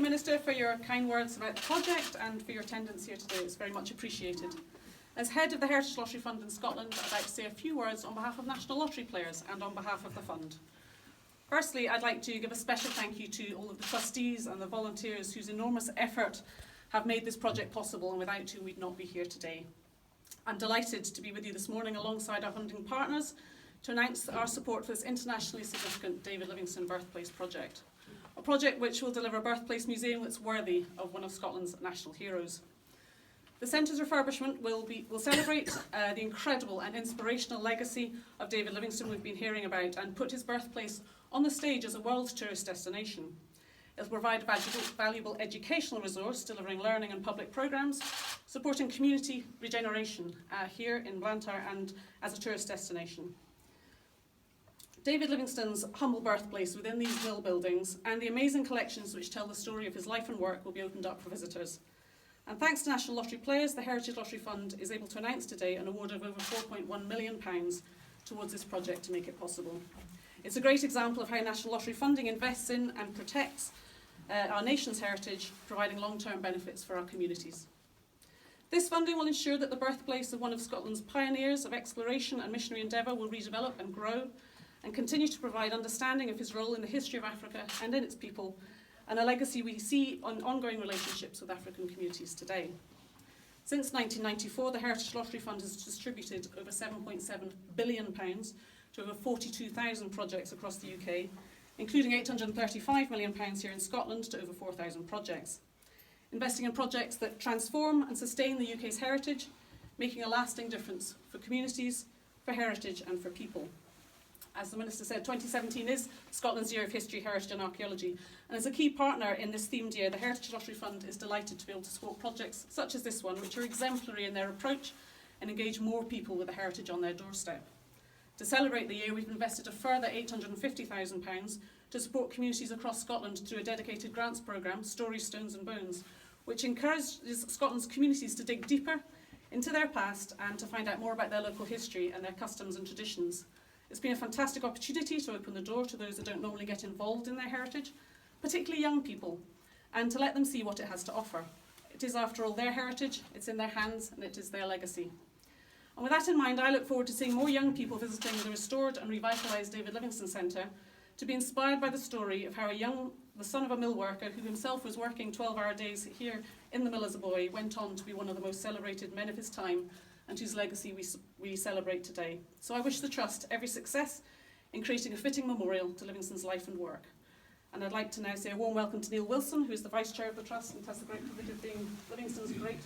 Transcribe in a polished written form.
Minister, for your kind words about the project and for your attendance here today. It's very much appreciated. As head of the Heritage Lottery Fund in Scotland, I'd like to say a few words on behalf of national lottery players and on behalf of the fund. Firstly, I'd like to give a special thank you to all of the trustees and the volunteers whose enormous effort have made this project possible, and without whom we'd not be here today. I'm delighted to be with you this morning alongside our funding partners to announce our support for this internationally significant David Livingstone Birthplace project. A project which will deliver a birthplace museum that's worthy of one of Scotland's national heroes. The Centre's refurbishment will celebrate the incredible and inspirational legacy of David Livingstone we've been hearing about and put his birthplace on the stage as a world tourist destination. It will provide a valuable educational resource, delivering learning and public programmes, supporting community regeneration here in Blantyre and as a tourist destination. David Livingstone's humble birthplace within these mill buildings and the amazing collections which tell the story of his life and work will be opened up for visitors. And thanks to National Lottery players, the Heritage Lottery Fund is able to announce today an award of over £4.1 million towards this project to make it possible. It's a great example of how National Lottery funding invests in and protects our nation's heritage, providing long-term benefits for our communities. This funding will ensure that the birthplace of one of Scotland's pioneers of exploration and missionary endeavour will redevelop and grow and continue to provide understanding of his role in the history of Africa and in its people, and a legacy we see on ongoing relationships with African communities today. Since 1994, the Heritage Lottery Fund has distributed over £7.7 billion to over 42,000 projects across the UK, including £835 million here in Scotland to over 4,000 projects. Investing in projects that transform and sustain the UK's heritage, making a lasting difference for communities, for heritage and for people. As the Minister said, 2017 is Scotland's Year of History, Heritage and Archaeology, and as a key partner in this themed year, the Heritage Lottery Fund is delighted to be able to support projects such as this one, which are exemplary in their approach and engage more people with the heritage on their doorstep. To celebrate the year, we've invested a further £850,000 to support communities across Scotland through a dedicated grants programme, Stories, Stones and Bones, which encourages Scotland's communities to dig deeper into their past and to find out more about their local history and their customs and traditions. It's been a fantastic opportunity to open the door to those that don't normally get involved in their heritage, particularly young people, and to let them see what it has to offer. It is, after all, their heritage, it's in their hands, and it is their legacy. And with that in mind, I look forward to seeing more young people visiting the restored and revitalised David Livingstone Centre to be inspired by the story of how the son of a mill worker who himself was working 12-hour days here in the mill as a boy went on to be one of the most celebrated men of his time and whose legacy we celebrate today. So I wish the Trust every success in creating a fitting memorial to Livingstone's life and work. And I'd like to now say a warm welcome to Neil Wilson, who is the Vice Chair of the Trust and has the great privilege of being Livingstone's great